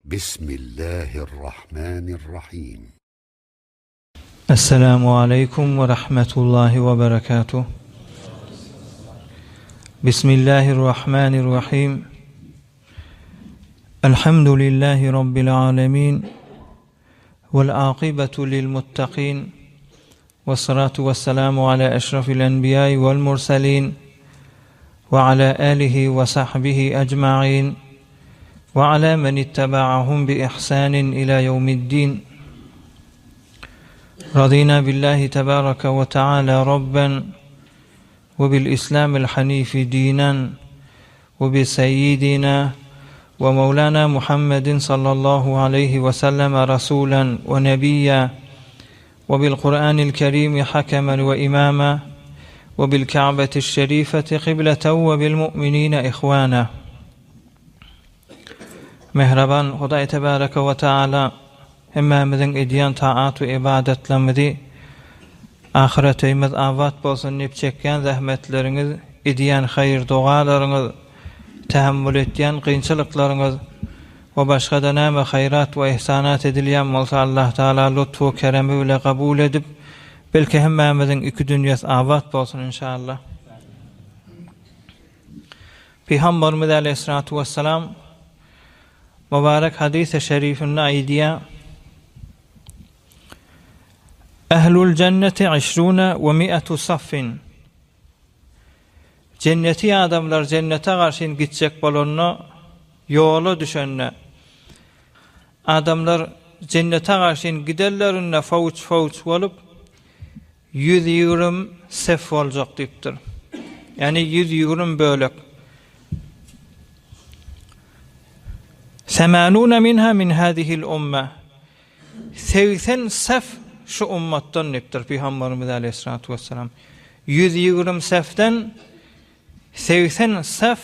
بسم الله الرحمن الرحيم. السلام عليكم ورحمة الله وبركاته. بسم الله الرحمن الرحيم. الحمد لله رب العالمين والعاقبة للمتقين والصلاة والسلام على أشرف الأنبياء والمرسلين وعلى آله وصحبه أجمعين وعلى من اتبعهم بإحسان إلى يوم الدين. رضينا بالله تبارك وتعالى ربا وبالإسلام الحنيف دينا وبسيدنا ومولانا محمد صلى الله عليه وسلم رسولا ونبيا وبالقرآن الكريم حكما وإماما وبالكعبة الشريفة قبلة وبالمؤمنين إخوانا. Mehraban Hudaý Tebaraka ve Taala hemmemizin ediyen taat ve ibadetlerimizi ahiretimiz avat bolsun dip çekken zahmetleriniz, ediyen hayır dualarınız, tahammül etdiyen kıyınçılıklarınız ve başka da näme hayrat ve ihsanat edilýän bolsa Allah Taala lütfu keremi ile kabul edip belki hemmemizin iki dünyas avat bolsun inşallah. Peygamberimiz Aleyhissalatu vesselam mübarek hadis-i şerifinde aydiya Ehlul cenneti 20 ve 100 saffin. Cenneti adamlar cennete karşın gidecek bolonno yolu düşenne. Adamlar cennete karşın giderlerine fauç olup 120 sef olacak diptir. Yani 120 bölük. 80 minha min hadihi'l umma. 80 sef şu ummattan niptir Peygamberimiz Aleyhissalatu vesselam. 120 seften 80 sef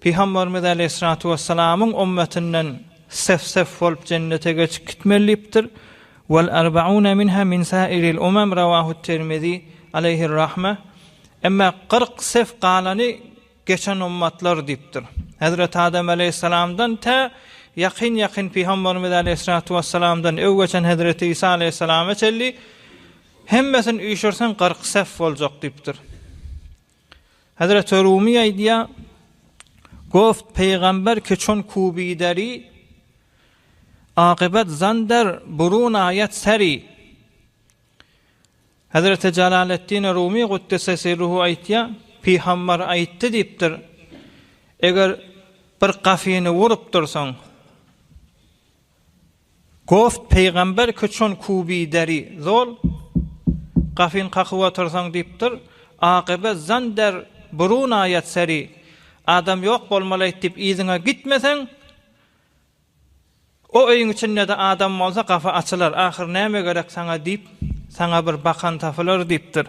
Peygamberimiz Aleyhissalatu vesselam'ın ummetinden sef olup cennete geçip gitmeliptir. Vel 40 minha min sairil umam ravahu Tirmizi aleyhi rahme. Emma 40 sef qalany geçen ummatlar diptir. Hazreti Adem Aleyhisselam'dan ta yakın Peygamberimiz Aleyhissalatu vesselam'dan öw geçen Hazreti İsa Aleyhisselam'a çelli hemmesin üýşürsen 40 sef boljak dipdir. Hazreti Rumi aýdýa goft peygamber keçon kubideri akıbet zander burun ayet seri. Hazreti Celaleddin Rumi kuddese sirruhu aýdýa Peygamber aýtdy dipdir. Eger bir gafyny vurup dursaň goft peygamber köçün kubideri zol gafyn qakyp otursaň dipdir akıbet zander burun ayet seri adam ýok bolmaly dip iziňe gitmeseň o öýüň içinde de adam bolsa gafa açylar ahir näme gerek saňa dip saňa bir bakan tapylar dipdir.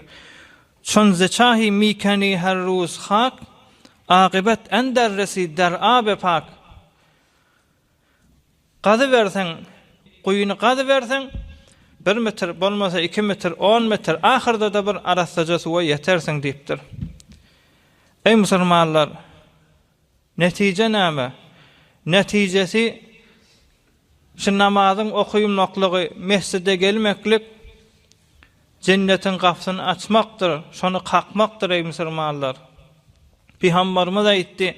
Çün zeçahi mikani her ruz hak akıbet enderresi der abe pak. Qadı versen, kuyunu qadı versen, 1 metr bolmasa 2 metr, 10 metr, ahirde da bir arastaca suwa yetersin deyipdir. Ey musulmanlar, netice näme? Neticesi şu namazın okuyumluklygy, mescide gelmeklik cennetin kapsyny açmakdyr, şonu kakmakdyr ey musulmanlar. Peygamberimiz aýtdy,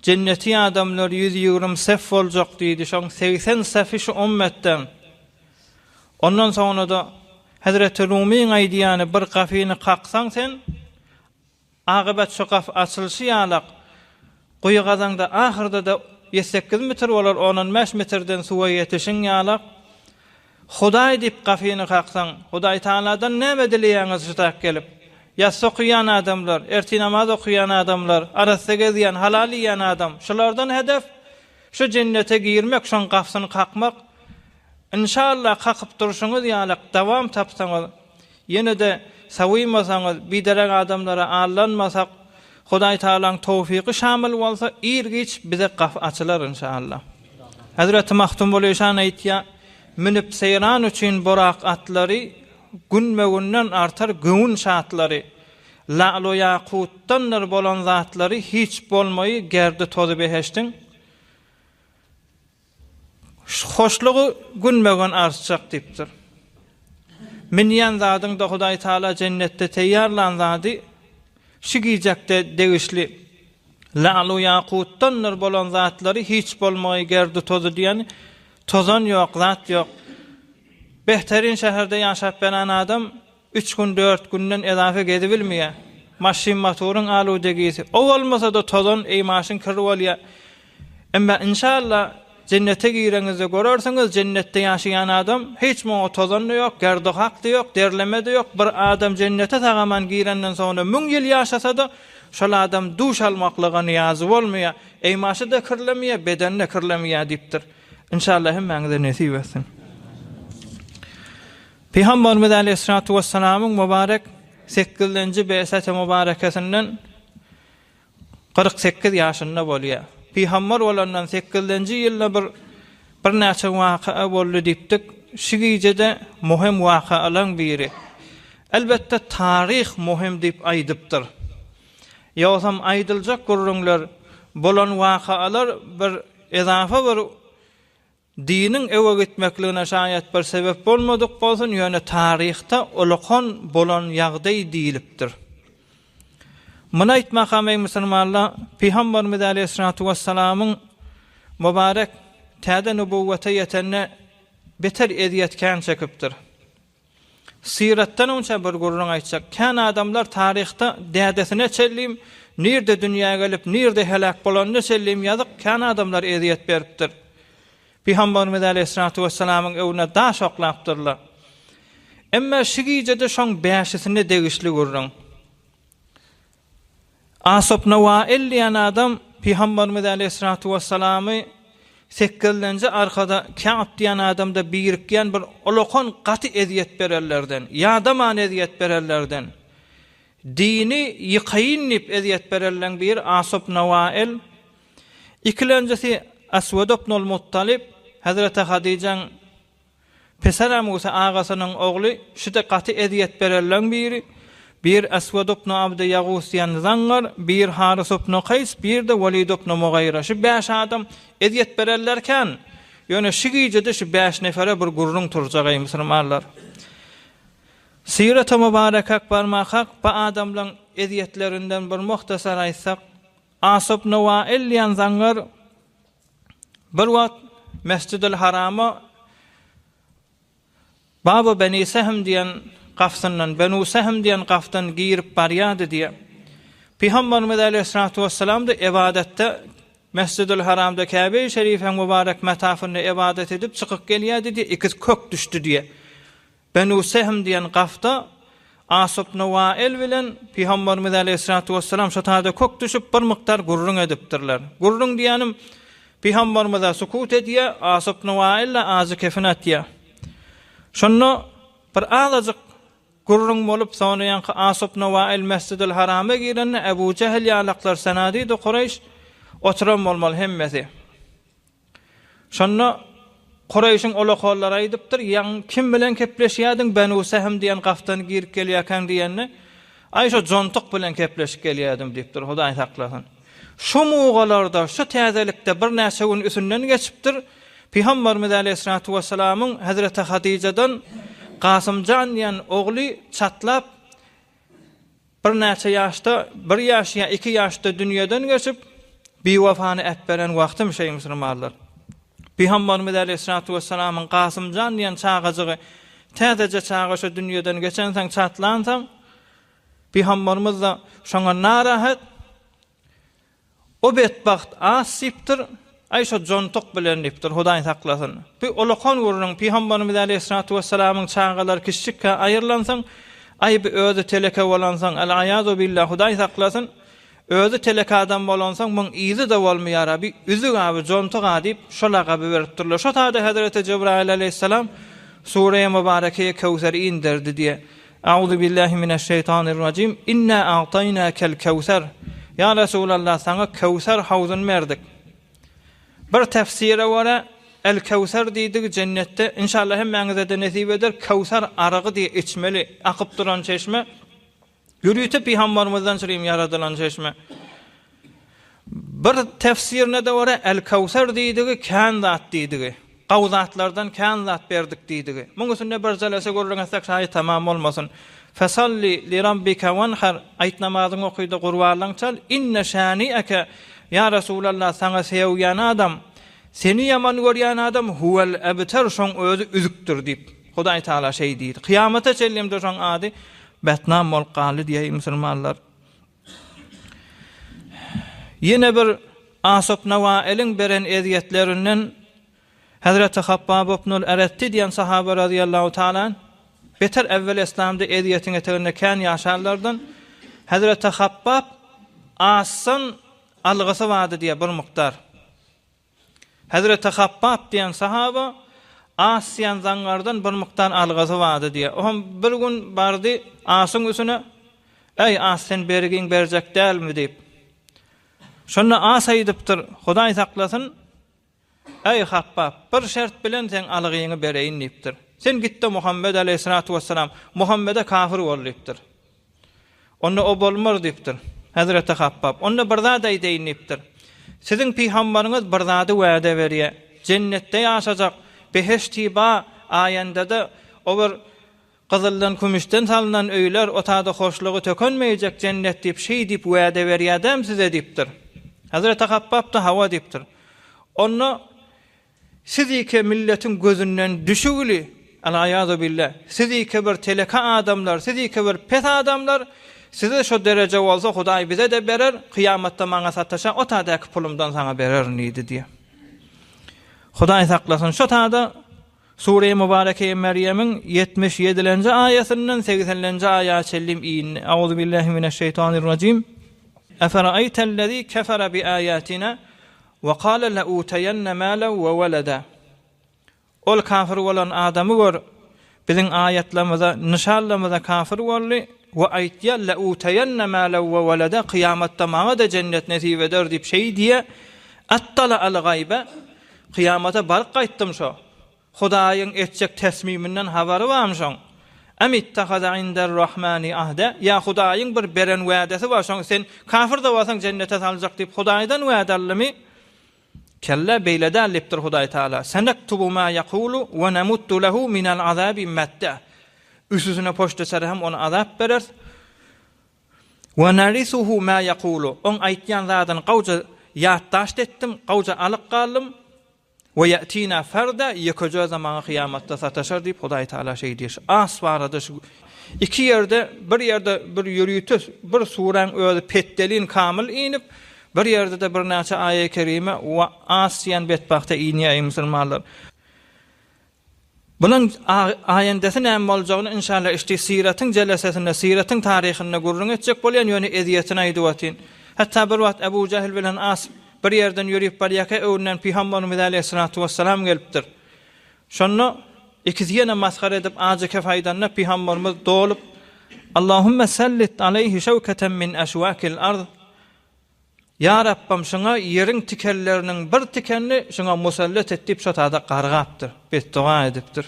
cenneti adamlar 120 sef boljak diýdi, şoň 80 sefi şu ummetden. Ondan soňra da Hazreti Rumiň aýdýany bir gafyny kaksaň sen, akıbet şu gaf açylşy ýalak, goýy gazanda ahirde da 8 metr bolar, 15 metrden suwa ýetişiň ýalak. Hudaý dip gafyny kaksaň, Hudaý Taala'dan näme dilýäňiz şutak gelip? Yas okuyan adamlar, erti namaz okuyan adamlar, arasda geziyen, halal yiyen adam. Şulardan hedef şu cennete girmek, şon gafsyny kakmak. İnşallah kakıp duruşuňuz ýalak dawam tapsaňyz, ýene de sawýmasaňyz, biderek adamlara allanmasak, Hudaý Taala'nın tawfiqi şamil bolsa, irgiç bize gaf açylar inşallah. Hazreti Mahtum Bolýşan aýtýar, minip seyran üçin borak atlary günmegünden artar göwün şatlary, la'lo yaqutdanlar bolan zatlary hiç bolmaýy gerde tozy beheştin hoşluğu günmegen artjak diýipdir. Minyan zadyň da Hudaý Taala cennetde teýýarlandy. Şigijekde degişli la'lu yaquttanlar bolan zatlary hiç bolmagy gerdi tozu diýen tozan ýok, zat ýok. Behterin şäherde ýaşap beren adam 3 gün 4 günden edafe gedebilmeýär. Maşin motoryň aludegisi. O bolmasa da tozan eýmaşyň kirip bolýar. Emma inşallah cennete gireňizde görersiňiz, cennetde ýaşaýan adam hiç moňa tozan ýok, gerdi hakdy ýok, derleme de ýok. Bir adam cennete tagaman girenden soňra 1000 ýyl ýaşasa da şol adam duş almaklyga niýazy bolmaýar. Eýmaşy da kirlemeýär, bedenine kirlemeýär diýipdir. İnşallah hemmeňize nesip etsin. Peygamberimiz Aleyhissalatu vesselam'ın mübarek 8-nji beýsete mübarekesinden 48 ýaşynda bolýar. Peygamber bolandan 8-nji ýylda bir näçe waka boldy diýipdik. Şigijede muhim wakaalaryň biri. Elbette tarih muhim diýip aýdypdyr. Ýa-da aýdyljak gurrunlar bolan wakaalar bir ezafa bir dinin ewe gitmekligine şaýat bir sebep bolmadyk bolsun, ýöne tarihte ulukhan bolan ýagdaý diýilipdir. Muna aýtmakam ey musulmanlar, Peygamberimiz Aleyhissalatu vesselam'ın mübarek täze nübüwwete ýetenne beter eziyetken çekipdir. Siratdan önce bir gurrun aýtsak, kan adamlar tarihte dädesine çellim, nirde dünýäge gelip, nirde helak bolanyny çellim ýazyk, kan adamlar eziyet beripdir. Peygamberimiz Aleyhissalatu vesselam'ın ewine daş oklapdyrlar. Emma şigijede şoň bäşisini degişli gurrun. Asop Nawail diýen adam Peygamberimiz Aleyhissalatu vesselam'y 8-nji arkada Ka'b diýen adamda birikýän bir ulukhan gaty eziyet bererlerden, ýa-da eziyet bererlerden, dini ýykaýynyp eziyet bererlen bir Asop Nawail. İkilenjisi Aswad ibn al-Muttalib, Hazreti Hadijaň pesara Musa agasynyň ogly, şuda gaty eziyet bererlen biri. Bir Aswad ibn Abd Yagûs diýen zangar, bir Haris ibn Qays, bir de Walid ibn Mughira. Şu 5 adam eziyet bererlerken, ýöne şigijede şu 5 nefere bir gurrun turjak ey musulmanlar. Sirat-ı mübarekak barmak bu adamlaryň eziyetlerinden bir muhtasar aýtsak, Asop Nawail diýen zangar bir wagt Mescid-ül Harama Baba Beni Sehm diýen gafsyndan, Benu Sehm diýen gaftan girip barýady diýe. Peygamberimiz Aleyhissalatu vesselam da ibadette Mescid-ül Haramda Kabe-i Şerifeň mübarek metafyny ibadet edip çykyp gelýärdi diýe, iki kök düşdi diýe. Benu Sehm diýen gafta Asop Nawail bilen Peygamberimiz Aleyhissalatu vesselam şu taýda kök düşüp bir mykdar gurrun edipdirler. Gurrun diýenim Peygamberimiz sukut edýär, Asop Nawail azy kefin etýär. Şonno bir azyk gurrun bolup sonra ýanky Asop Nawail Mescid-ül Harama girende Ebu Cehil ýalaklar sanady da Qurayş oturan bolmaly hemmesi. Şonno Qurayşyň ulakollary aýdypdyr, ýa kim bilen kepleşýärdiň Benu Sehm diýen gaftan girip gelýärken diýende, aýşo jontuk bilen kepleşip gelýärdim diýipdir, Hudaý saklasyn. Şu muğalarda, şu täzelikde bir näçe gün üsünden geçipdir. Peygamberimiz Aleyhissalatu vesselam'ın Hazreti Hadijadan Qasımjan diýen ogly çatlap bir näçe ýaşda, 1 ýaş ýa 2 ýaşda dünýeden geçip biwafany etberen wagtym şey musulmanlar. Peygamberimiz Aleyhissalatu vesselam'ın Qasımjan diýen çağaçygy täzeje çağaşa dünýeden geçensen çatlansaň, Peygamberimiz da şoňa narahat, o bedbaht asipdir, aýşo jontuk bilen dipdir, Hudaý saklasyn. Bu ulukhan gurrun Peygamberimiz Aleyhissalatu vesselam'ın çağalar kişikka aýyrlansaň, aýby özü teleke bolansaň, al-aýazu billah, Hudaý saklasyn, özü teleke adam bolansaň, muň izi de bolmaýar, bir üzük abi, jontuk adip, şol agaby beripdirler. Şo taýda Hazreti Cebrail aleyhissalam Sure-i Mübareke'ye Kevser'i indirdi diye. Euzu billahi mineşşeytanirracim. İnna a'taynakal Kevser. Ya Resulallah, sana Kevser havzun verdik. Bir tefsire wara el Kevser diýdik cennette, inşallah hemmeňize de nesip eder. Kevser aragy diye içmeli, akyp duran çeşme. Ýürüýte Peygamberimizden süreyim yaradylan çeşme. Bir tefsirine de wara el Kevser diýdik, kan zat diýdik. qawzatlardan kän zat berdik diýdigi. Muňa üstünde bir jalasa görüňizsek şahy tamam bolmasyn. Fasalli li rabbika wanhar aýt namazyny okuydy gurbanlaň çal inne şani'aka ya Resulallah sana sevýän adam seni yaman görýän adam huwal abtar şoň özü üzükdir diýip Hudaý Taala şey diýdi. Kıyamata çellemde şoň ady betnam bol galy diýip musulmanlar. Yine bir Asop Nawail'in beren eziyetlerinden Hazreti Habbab ibn al-Aratti diýen sahaba radiyallahu taala beter evvel İslam'da eziyetin eteginde kän ýaşarlardan Hazreti Habbab asyn algysy wady diýe bir mukdar. Hazreti Habbab diýen sahaba asyan zangardan bir mukdar algysy wady diýe. Oňa bir gün bardy asyň üstüne "Ey as sen bergin berjek dälmi?" diýip. Şonda as aýdypdyr, Hudaý saklasyn. "Ey Habbab, bir şert bilen sen algyňy bereýin" diýipdir. "Sen gitdi Muhammed aleyhissalatu vesselam, Muhammede kafir bolýapdyr. Onda o bolmar" diýipdir. Hazreti Habbab, "Onda bir zat aýdyň" diýipdir. "Siziň peýgambaryňyz bir zady wäde berýär. Cennetde ýaşajak, beheşti ba aýanda da o bir gyzyldan kümüşden salynan öýler otada hoşlugy tökönmeýjek cennet diýip şey diýip wäde berýärdem size" diýipdir. Hazreti Habbab da hawa diýipdir. Onu sizike milletin gözünden düşügüli al-ayazu billah. Sizike bir teleka adamlar, sizike bir pes adamlar size şu derece bolsa Hudaý bize de berer, kıyamatda maňa sataşa o tadaky pulumdan sana berer niydi diye. Hudaý saklasyn şu tada Sure-i Mübareke Meryem'in 77-nji aýatynyň 80-nji aýaty çellim iň. Auzu billahi mineşşeytanirracim. Efera'aytellezî kefere bi ayatina ve qala la utayanna malan ve walada. Ol kafir bolan adamy gör. Biziň ayatlarymyza, nişanlarymyza kafir boldy we aýtýar la utayanna malan we walada kıyamatda maňa da cennet nesip eder diýip şey diýe. Attala al gayba kıyamata bark gaýtdym şo. Hudaýyň etjek tesmiminden habary barmyşoň. Am ittahaza inde'r-rahmani ahda ya Hudaýyň bir beren wädesi bar şoň sen kafir da bolsaň cennete saljak diýip Hudaýdan wäde almy? Kella beýlede alipdir Hudaý Taala. Sanaktubu ma yaqulu we namuttu lahu min al-azabi matta. Üstüne poşta serhem ona azap berer. Ve narisuhu ma yaqulu. On aýtýan zadyň gawja ýatdaşt etdim, gawja alyp galdym. Ve yatina farda yekece zamana kıyamatda sataşar diýip Hudaý Taala şey diýer. As barada şu iki ýerde bir ýürüýtüs bir suran öýde petdelin kamil inip bir ýerde de bir näçe aýa kerime we asyan betbahta iňe musulmanlar. Bunun aýandasy näme boljagyny inşallah işte siratyň jelasesinde, siratyň taryhyny gurrun etjek bolýan ýöne eziýetini aýdyp. Hatta bir wagt Abu Jahl bilen As bir yerden yürüyüp barýaka öwünden Peygamberimiz aleyhissalatu vesselam gelipdir. Şonu ikiziyene maskara edip ajyka faýdanna Peygamberimiz dolup Allahumme sallit aleyhi şawkatan min ashwakil ard. Ya Rabbim şoňa ýeriň tikelleriniň bir tikenini şoňa musallat etip şotada gargapdyr. Beddua edipdir.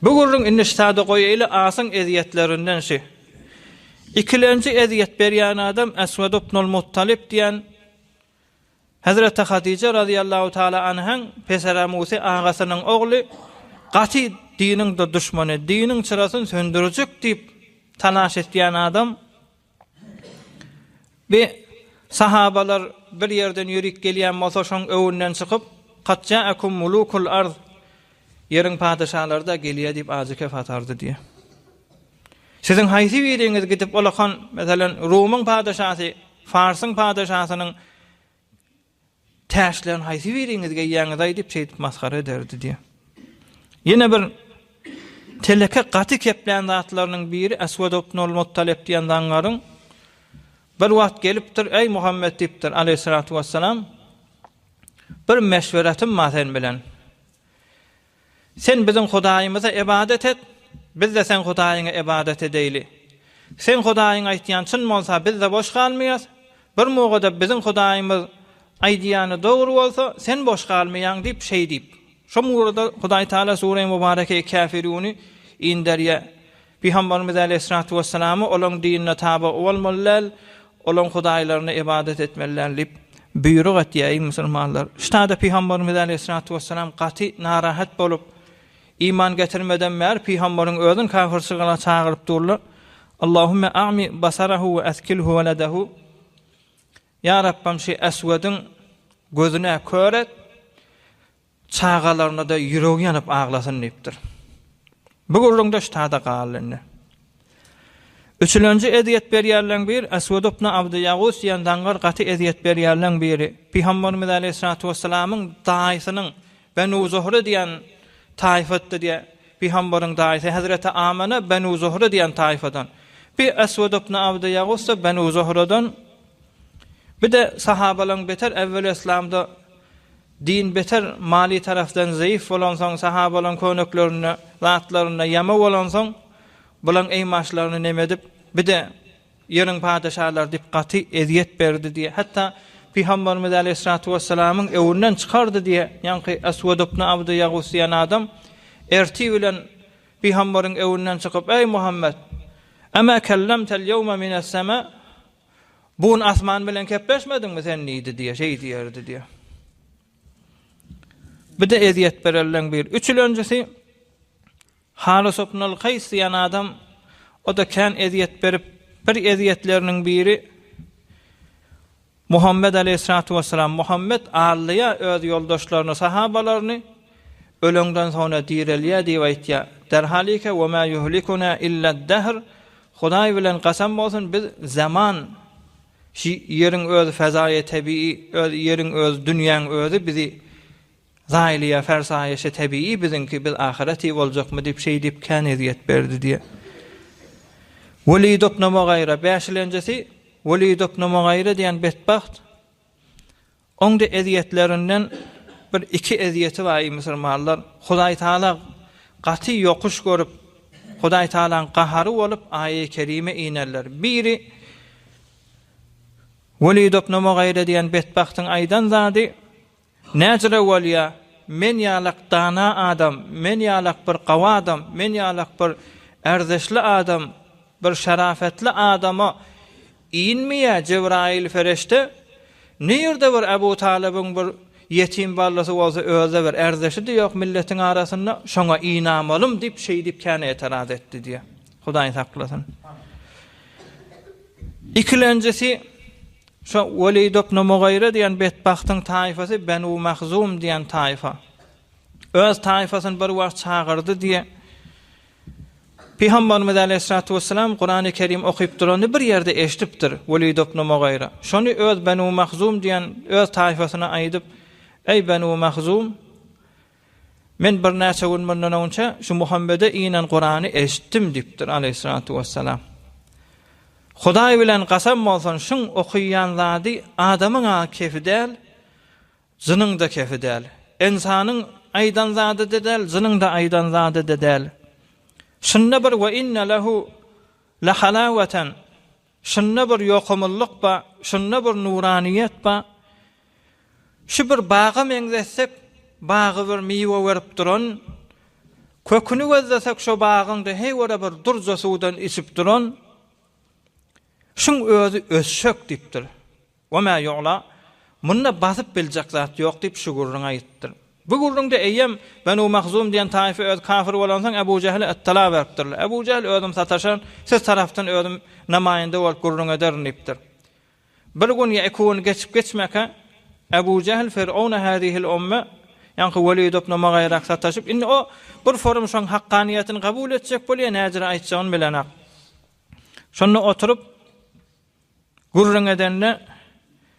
Bu gurrun iniştada goýaýly asyň eziyetlerinden şey. İkilenci eziyet berýän adam Eswed ibn al-Muttalib diýen Hazreti Hatice radıyallahu taala anhaň peseramuse agasynyň ogly gaty diniň de düşmany, diniň çyrasyn söndürjek diýip talaş etýän adam ve sahabalar bir yerden ýürüp gelýän bolsa şoň öwünden çykyp qad ja'akum mulukul ard ýeriň padşahlary da gelýär diýip azyka fatardy diýe. Siziň haýsy biriňiz gidip olakan meselem Rumyň padşahy, Farsyň padşahynyň täşlerini haýsy biriňizge ýaňyza diýip şeýdip maskara ederdi diýe. Ýene bir teleke gaty keplän zatlarynyň biri Eswed ibn al-Muttalib diýen zangaryň bir wagt gelipdir, "Ey Muhammed" diýipdir aleyhissalatu vesselam, "Bir meşweretim bar sen bilen. Sen biziň Hudaýymyza ibadet et, biz de sen Hudaýyňa ibadet edeyli. Sen Hudaýyň aýtýan çyn bolsa biz de boş galmaýas. Bir mugada biziň Hudaýymyz aýdýany dogry bolsa sen boş galmaýan" diýip şey diýip. Şo mugada Hudaý Taala Sure-i Mübareke Kafiruni inderýär. Peygamberimiz aleyhissalatu vesselam olaň dinine tabe bolmalylar, olaň Hudaýlaryna ibadet etmeliler diýip buyruk etdi ey musulmanlar. Ştada Peygamberimiz Aleyhissalatu vesselam qati narahat bolup iman getirmeden mer Peygamberin özün kafirçiliğine çağırıp durlar. Allahumme a'mi basarahu ve askilhu veladahu. Ya Rabbim şey Esved'in gözüne köret, çağalarına da yüreği yanıp ağlasın deyipdir. Bu gurrunda ştada qalınne. Üçüncü eziyet berýärleň bir Eswed ibn Abd Yağus diýen dangar gaty eziyet berýärleň biri. Peygamberimiz Aleyhissalatu vesselamyň daýysynyň Benu Zuhra diýen taýfatdy diýe. Peygamberin daýysy Hazreti Amana Benu Zuhra diýen taýfadan. Bir Eswed ibn Abd Yağus da Benu Zuhra'dan. Bir de sahabalaryň beter evvel İslamda din beter mali tarafdan zayıf bolansoň sahabalaryň köneklerini, zatlaryna ýama bolansoň bulan eymaşlaryny nemedip bir de ýerin padşahlar dip gaty eziyet berdi diye. Hatta Peygamberimiz Aleyhissalatu vesselamyň ewinden çykardy diye. Ýani Eswed ibn Abd Yağus diýen adam erti bilen Peygamberiň ewinden çykyp ey Muhammed ama kellemtel yewme minas sema bun asman bilen kepleşmedinmi sen niydi diye şey diýerdi diye. Bir de eziyet bererleň bir. Üçüncüsi Haris ibn al-Qays diýen adam o da kan eziyet berip bir eziyetleriniň biri Muhammed Aleyhissalatu vesselam Muhammed allıya öz yoldaşlaryny sahabalaryny ölünden sonra dirilýär diýip aýtýar. Derhalike we ma yuhlikuna illa ad-dahr. Hudaý bilen qasam bolsun biz zaman yerin öz fezaýy tabii öz yerin öz dünýäň özü bizi zayliya fersayeşe tabii bizinki biz ahireti boljakmy dip şey dip kan eziyet berdi diye. Velid ibn Mughayra 5-lenjesi Velid ibn Mughayra diýen betbaht onda eziyetlerinden bir iki eziyeti var musulmanlar. Hudaý Taala gaty yokuş görüp Hudaý Taala'nın qahary bolup aýy-i kerime inerler. Biri Velid ibn Mughayra diýen betbahtyň aýdan zady Näjre walya men ýalak dana adam, men ýalak bir gawa adam, men ýalak bir erzeşli adam, bir şerafetli adama inmiye Cebrail ferişte nerede bir Ebu Talib'in bir yetim ballasy bolsa özde bir erzeşi de yok milletin arasında şoňa inamalym dip şey dip kene etiraz etdi diye. Hudaý saklasyn. İkilenjisi şu Velid ibn Mughayra diýen betbahtyň taýfasy Benu Mahzum diýen taýfa. Öz taýfasyny bir wagt çağırdy diye. Peygamberimiz Aleyhissalatu vesselam Kur'an-ı Kerim okuyup durany bir ýerde eşitipdir Velid ibn Mughayra. Şonu öz Benu Mahzum diýen öz taýfasyna aýdyp ey Benu Mahzum men bir näçe gün mundan önce şu Muhammede inen Kur'any eşitdim dipdir Aleyhissalatu vesselam. Hudaý bilen qasam bolsun şun okuyan zady adamyň kefi däl, zynyň da kefi däl. İnsanyň aýdan zady däl, zynyň da aýdan zady däl. Şunna bir we inna lahu la halawatan. Şunna bir ýokumlyk ba, şunna bir nuraniyet ba. Şu bir baga meňzesek, bagy bir miwa berip duran, köküni gözlesek şu bagyňda heýwara bir durja suwdan içip duran. Şun özü özşök dipdir. Ve ma yu'la munna basyp biljek zat ýok dip şu gurrun aýtdyr. Bu gurrunda eýem Benu Mahzum diýen taýfa öz kafir bolansaň Ebu Cehl ettala beripdir. Ebu Cehl özüm sataşan siz taraftan özüm namaýynda bolup gurrun ederin dipdir. Bir gün ýekun geçip geçmeke Ebu Cehl Fir'auna hadihil umme ýani Velid ibn Mughayra sataşyp indi o bir forum şoň haqqaniýetini kabul etjek bolýar näjere aýtjagyny bilenak. Şonu oturup gurrun edenne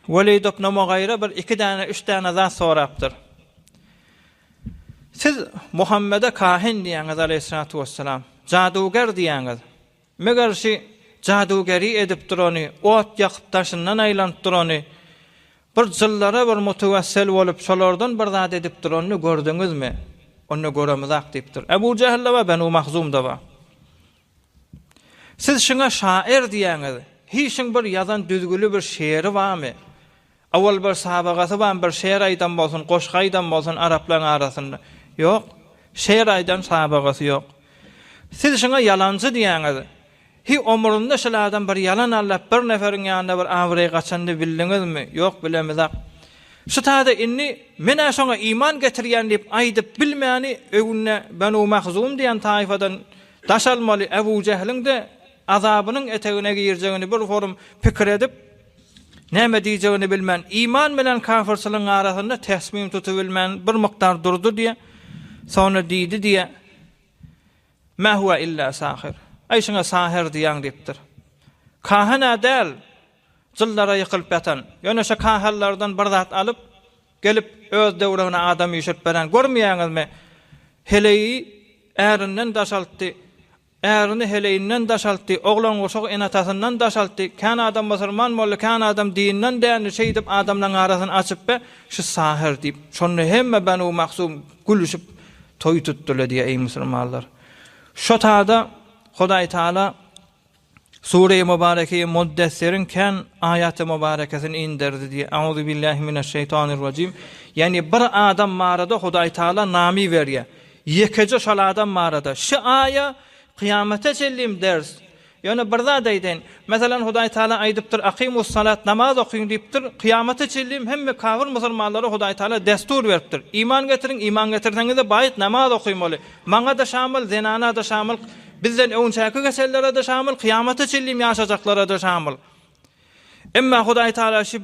Velid ibn Mughayra bir iki tane üç tane zat sorapdyr. Siz Muhammed'e kahin diýäňiz Aleyhissalatu vesselam, jaduger diýäňiz. Meger şi jadugeri edip durany, ot ýakyp taşyndan aýlanyp durany, bir jyllara bir mutawassil bolup şolardan bir zat edip durany gördüňizmi? Onu göremizak diýipdir. Ebu Cehl we Benu Mahzum da bar. Siz şuna şair diýäňiz. Hiçin bir yazan düzgülü bir şeýeri barmy? Awal bir sahabagasy bar, bir şeýer aýdan bolsun, goşga aýdan bolsun araplaryň arasynda. Ýok, şeýer aýdan sahabagasy ýok. Siz şuna ýalançy diýäňiz. Hi omurunda şol adam bir ýalan allap bir neferiň ýanynda bir awry gaçandy bildiňizmi? Ýok, bilemizak. Şu taada inni mena şoňa iman getirýän diýip aýdyp bilmäni öwünne Banu Mahzum diýen taýfadan daşalmaly Ebu Cehlin de azabynyň etegine girjegini bir forum pikir edip näme diýjegini bilmän, iman bilen kafirçylygyň arasynda täsmim tutubilmän bir mykdar durdy diýe. Sonra diýdi diýe ma huwa illa sahir. Aýşyňa sahir diýen diýipdir. Kahana däl, jyllara ýykylyp ýatan. Ýöne şo kahallardan bir zat alyp gelip öz döwrüne adam ýeşip beren görmeýäňizmi? Heleyi ärinden daşaltdy. Ärini heleyinden daşaltdy. Oglan goşak enatasyndan daşaltdy. Kan adam musulman boly, kan adam dinden däni şey dip adamlaryň arasyny açyp be şu sahir diýip. Şonu hemme Banu Mahzum gülüşip toý tutdular diýe ey musulmanlar. Şo taada Hudaý Taala Sure-i Mübareke'yi Muddessirin ken ayat-ı mübarekesini indirdi diye. Euzu billahi mineşşeytanirracim. Yani bir adam marada Hudaý Taala nami berýär. Yekece şol adam marada. Şu aya kıyamete çellim ders. Yani bir zat aýdyn. Mesalan Hudaý Taala aýdypdyr aqimus salat, namaz okuýun diýipdir. Kıyamete çellim hemme kafir musulmanlara Hudaý Taala destur beripdir. İman getirin, iman getirseňiz de baýat namaz okuýmaly. Maňa da şamil, zinana da şamil. Bizden öňçäki geselleri de şamil, kıyamata çellim ýaşajaklara da şamil. Emma Hudaý Taala şu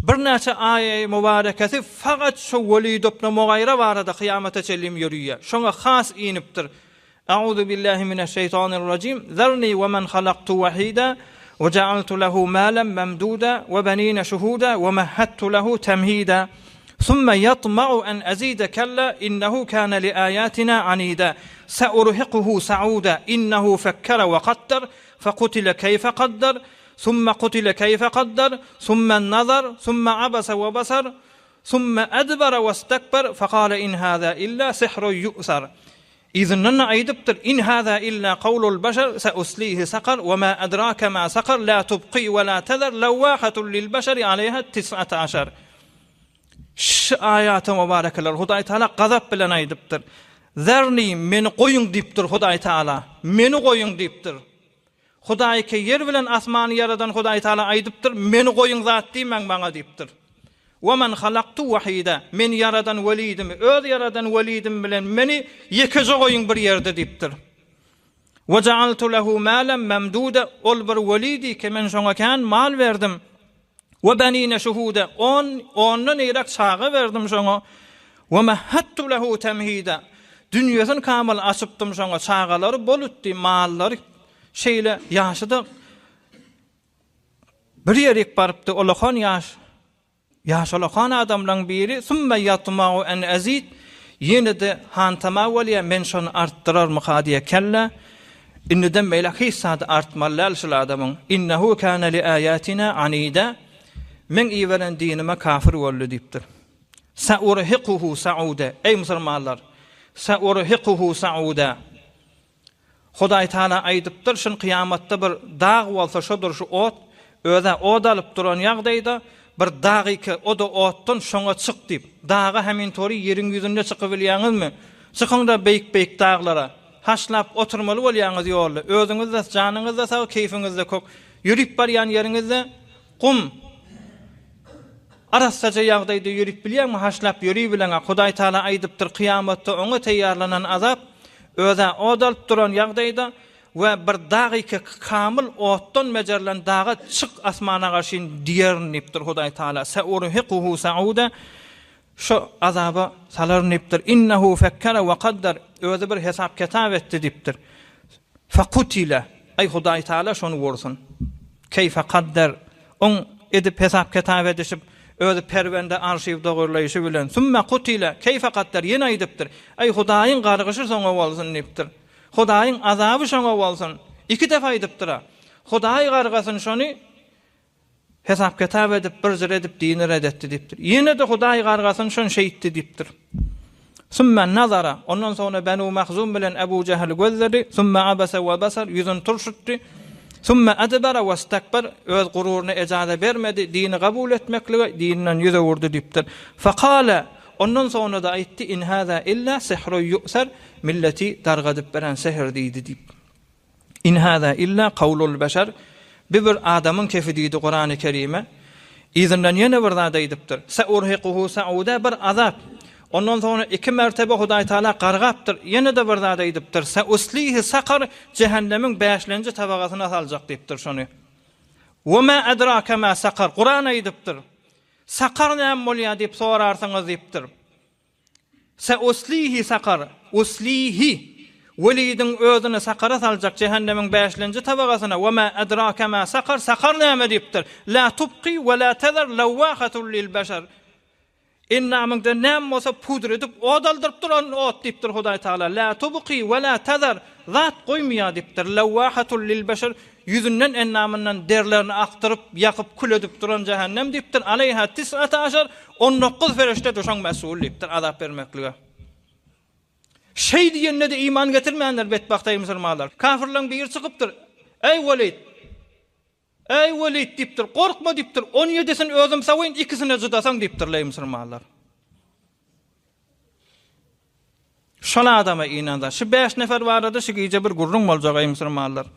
bir näçe aýy mübarekesi faqat şu Velid ibn Mughayra barada kıyamata çellim ýörüýär. Şoňa has inipdir. Euzu billahi mineşşeytanirracim. Zerni ve men halaqtu wahida ve ja'altu lehu malan mamduda ve banina shuhuda ve mahhattu lehu tamhida. ثم يطمع أن أزيد كلا إنه كان لآياتنا عنيدا سأرهقه سعودا إنه فكر وقدر فقتل كيف قدر ثم قتل كيف قدر ثم النظر ثم عبس وبصر ثم أدبر واستكبر فقال إن هذا إلا سحر يؤثر إذن أيدبتر إن هذا إلا قول البشر سأسليه سقر وما أدراك ما سقر لا تبقي ولا تذر لواحة للبشر عليها 19 Şu ayat-ı mübarekeler Hudaý Taala gazap bilen aýdypdyr. Zerni meni goýuň diýipdir Hudaý Taala. Meni goýuň diýipdir. Hudaý ke yer bilen asmany yaradan Hudaý Taala aýdypdyr. Meni goýuň zat diýmän maňa diýipdir. Wa man halaqtu wahida. Men yaradan welidim, öz yaradan welidim bilen meni ýekije goýuň bir ýerde diýipdir. Wa ja'altu lehu malan mamduda. Ol bir welidi ke men şoňa kan mal berdim. Ve banina shuhuda ondan irak çağı verdim şoňa. Ve mahhattu lehu tamhida. Dünýäsin kamil açypdym şoňa, çağalary bolutdy, mallary şeýle ýaşydy. Bir ýerek barypdy, olahan ýaş olahan adamlaryň biri summa yatma'u an azid. Ýene de hantama welýa men şonu artdyrar mukadiye kella. Inneden meýle hissat artmalar şol adamyň. Innehu kana li ayatina anida. Men iweren dinime kafir boldy diýipdir. Sa'urhiquhu sa'uda. Ey musulmanlar, sa'urhiquhu sa'uda. Hudaý Taala aýdypdyr, şun kıyamatda bir dağ bolsa şodur şu ot, öze od alyp duran ýagdaýda bir dagyky o da otdan şoňa çyk diýip, dağa hemin tori ýeriň ýüzünde çykyp bilýäňizmi? Çykyňda beýik-beýik dağlara haşlap oturmaly bolýaňyz ýolda. Özüňiz de, janyňyz da sag, keyfiňiz de kok. Ýürip barýan ýeriňizde qum arasaca ýagdaýda ýürip bilýärmi, haşlap ýüri bilen Hudaý Taala aýdypdyr, kıyamatda oňa teýýarlanan azap öze odalyp duran ýagdaýda we bir dagyky kamil otdan mejerlen daga çyk asmana garşy diýernipdir Hudaý Taala. Sa'urhiquhu sa'uda. Şu azaba salarnypdir. Innehu fekkara we qaddar. Öze bir hesap kitap etdi diýipdir. Faqutila. Ay Hudaý Taala şonu wursun. Keyfe qaddar. On edip hesap kitap edişip özi perwende arşivde gorlaýyşy bilen summa qutila keyfe qaddar ýene aýdypdyr. Ay Hudaýyň gargyşy soňa bolsun diýipdir. Hudaýyň azaby şoňa bolsun. İki defa aýdypdyr. Hudaý gargasyn şonu hesap kitap edip bir zer edip dini redetdi diýipdir. Ýene de Hudaý gargasyn şon şeýitdi diýipdir. Summa nazara. Ondan sonra Banu Mahzum bilen Ebu Cehl gözleri summa abasa we basar ýüzüni turşutdy. Summa adbara ve istakbar öz gururuna ecada vermedi, dini kabul etmekle dininden yüze vurdu diýipdir. Faqala ondan sonra da aýtdy in hada illa sihrun yu'sar milleti dargadyp beren seher diýdi diýip. In hada illa qawlul beşer bir adamın kefi diýdi Qur'an-ı Kerime. İzinden yine bir zada edipdir. Sa'urhiquhu sa'uda bir azap. Ondan sonra 2 mertebe Hudaý Taala qargapdyr. Yine de bir zada edipdir. Sa'uslihi saqar cehennemin 5-nji tabagasyna saljak diýipdir şonu. Wa ma adraka ma saqar. Qur'an edipdir. Saqar näme bolýar diýip sorarsaňyz diýipdir. Sa'uslihi saqar. Uslihi welidin özüne saqara saljak cehennemin 5-nji tabagasyna. Wa ma adraka ma saqar. Saqar näme diýipdir. La tubqi wa la tadar lawaqatun lil bashar. İnnamında näme bolsa pudr edip odaldyryp duran ot diýipdir Hudaý Taala. La tubqi we la tadar. Zat goýmaýar diýipdir. Lawaqatun lil bashar. Yüzünden ennamından derlerini aktarıp yakıp kül edip duran cehennem diýipdir. Aleyha 19 ferişte düşen mesul diýipdir azap bermeklige. Şey diýende de iman getirmeýänler betbaxtay musulmanlar. Kafirleň bir çykypdyr. Ey Walid. Ey Walid diýipdir. Korkma diýipdir. 17'sini özüm sawyň, 2'sini judasaň diýipdir ley musulmanlar. Şola adama inanda. Şu 5 nefer barada şu gije bir gurrun boljak ey musulmanlar.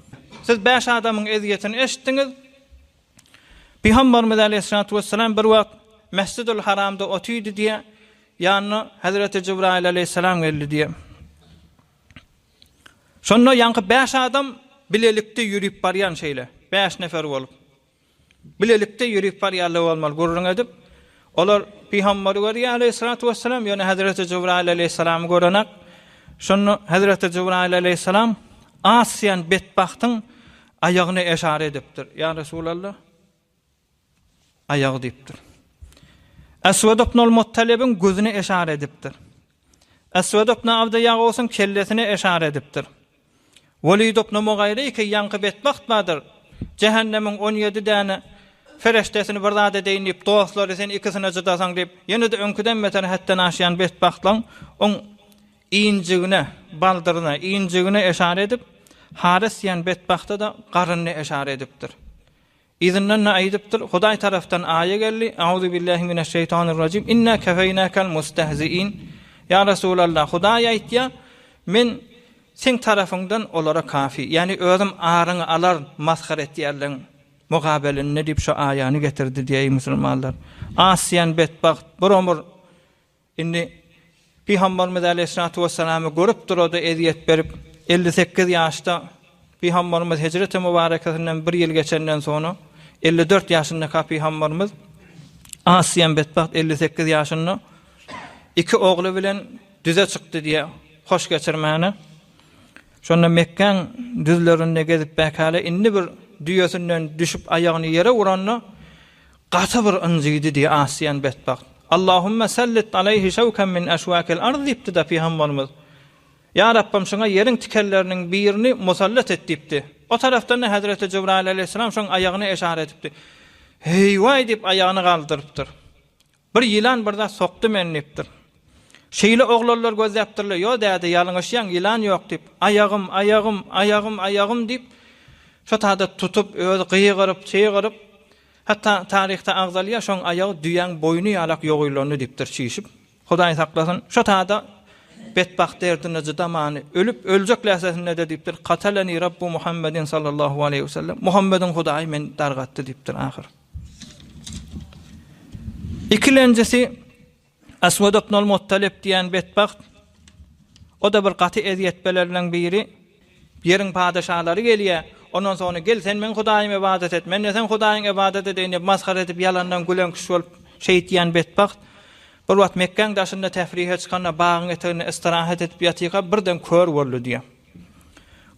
Siz 5 adamyň eziyetini eşitdiňiz. Peygamberimiz aleyhissalatu vesselam bir wagt Mescidül Haramda otuydy diýe, ýanyna Hazreti Cibrail aleyhissalam geldi diýe. Şonda ýanky 5 adam bilelikde ýürüp barýan şeýle. 5 nefer bolup. Bilelikde ýürüp barýarly bolmaly gurrun edip, olar Peýgamberi görýär aleyhissalatu vesselam, ýöne Hazreti Cibrail aleyhissalamy görenek. Şonu Hazreti Cibrail aleyhissalam Asyan betbaxtyň ayagyny eşare edipdir. Ya Resulallah, ayagy diýipdir. Aswad ibn al-Muttalib'in gözüne eşare edipdir. Aswad ibn Abdiyagos'un kellesine eşare edipdir. Walid ibn Mughayri ki ýanky betbaxt badyr. Cehennemin 17 däne fereştesini bir zat edeýin diýip, dostlary sen 2'sini judasaň diýip, ýene de öňküden beter hatda naşyan betbaxtlaň on iňjigine, baldyryna, iňjigine eşare edip, Haris ýan betbaxta da garyny eşare edipdir. İzinden ne aýdypdyr? Hudaý tarafdan aýa geldi. Auzu billahi mineşşeytanirracim. Inna kefeynakal mustehziin. Ya Resulallah, Hudaý aýtdy, men sen tarafından olara kafi. Yani özüm arını alar mazhar etýärleň mugabelini diýip şu aýany getirdi diýe musulmanlar. Asyan betbaxt bir ömür indi Peygamberimiz aleyhissalatu vesselam'ı görüp durady, eziyet berip 58 ýaşda Peygamberimiz hicret-i mübarekesinden 1 ýyl geçenden sonra 54 ýaşynda Peygamberimiz Asyan betbaxt 58 ýaşynda 2 ogly bilen düze çykdy diýe hoş geçirmäni. Şonda Mekkeň düzlerinde gezip bakale indi bir düýesinden düşüp aýagyny ýere uranna gaty bir ynjydy diýe Asyan betbaxt. Allahumme sallit aleyhi şawkan min ashwakil ardi ibtida Peygamberimiz. Ya Rabbim şoňa ýeriň tikelleriniň birini musallat et diýipdi. O tarafdan Hazreti Cibrail aleyhissalam şoň aýagyny eşare etipdi. Hey vay diýip aýagyny galdyrypdyr. Bir ýylan birde sokdy meni diýipdir. Şeýle oglanlar gözläpdirler. Yo däde ýalňyşýan ýylan ýok diýip, ayagym diýip şo taýda tutup özi gyýgyryp, çeýgyryp, hatta tarihte agzalya şoň ayagy düýäň boynu ýalak ýogylarny diýipdir çiýişip. Hudaý saklasyn. Şo taýda betbaxt derdine zidamany ölüp öljek läsesinde de diýipdir. Qatalani Rabbu Muhammedin sallallahu aleyhi ve sellem. Muhammedin Hudaý men dargatdy diýipdir ahir. İkilenjisi Aswad ibn al-Muttalib diýen betbaxt. O da bir gaty eziyet belerleriň biri. Ýeriň padşahlary gelýär. Ondan sonra gel sen men Hudaýyma ibadet et. Men sen Hudaýyňa ibadet edýän diýip mazhar edip ýalandan gülen kişi bolup şeýit diýen betbaxt. Bir wagt Mekkeň daşynda tefrihe çykanda bagyň etegine istirahat edip ýatyga birden kör boldy diýe.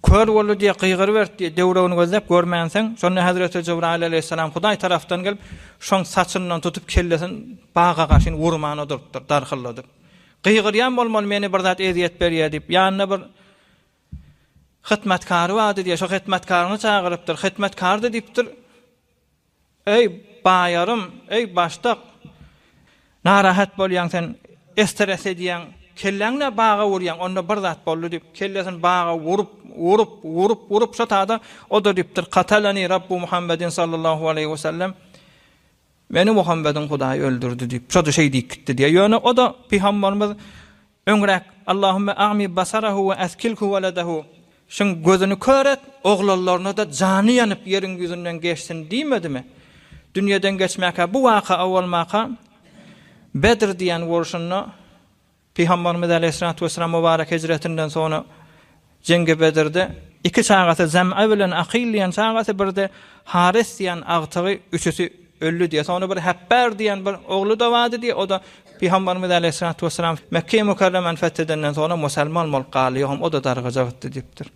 Kör boldy diýe gyýgyr berdi, dewrewini gözläp görmänseň, şonu Hazreti Cibrail aleyhissalam Hudaý tarafdan gelip şoň saçyndan tutup kellesin baga gaşyn urmana durupdyr, darhylladyp. Gyýgyrýan bolmaly meni bir zat eziyet berýär diýip, ýanyna bir hytmatkary wady diýe, şo hytmatkaryny çagyrypdyr. Hytmatkar da diýipdir: "Ey baýarym, ey başdak, narahat bolýan sen, estres edýän, kelleňle baga urýan, onda bir zat boldy" diýip, kellesin baga urup şo taýda o da diýipdir: "Qatalani Rabbu Muhammedin sallallahu aleyhi ve sellem." Meni Muhammedin Hudaý öldürdü diýip, şo da şey diýipdi diýe. Ýöne o da Peygamberimiz öňrek Allahumme a'mi basarahu we askilhu waladahu. Şoň gözüni köret, oglanlaryna da jany ýanyp ýeriň ýüzünden geçsin diýmedimi? dünýeden geçmäke bu waka awalmaka Bedir diýen wurşunny Peygamberimiz Aleyhissalatu vesselam mübarek hicretinden sonra jenge Bedirde 2 sagatı Zem'a bilen Aqil diýen sagatı birde Haris diýen agtygy üçüsi öldü diye. Sonra bir Habbar diýen bir oglu da wady diye. O da Peygamberimiz Aleyhissalatu vesselam Mekke mükerremen fetheden sonra musulman bolup galyýar. O da dargaja gitdi dipdir.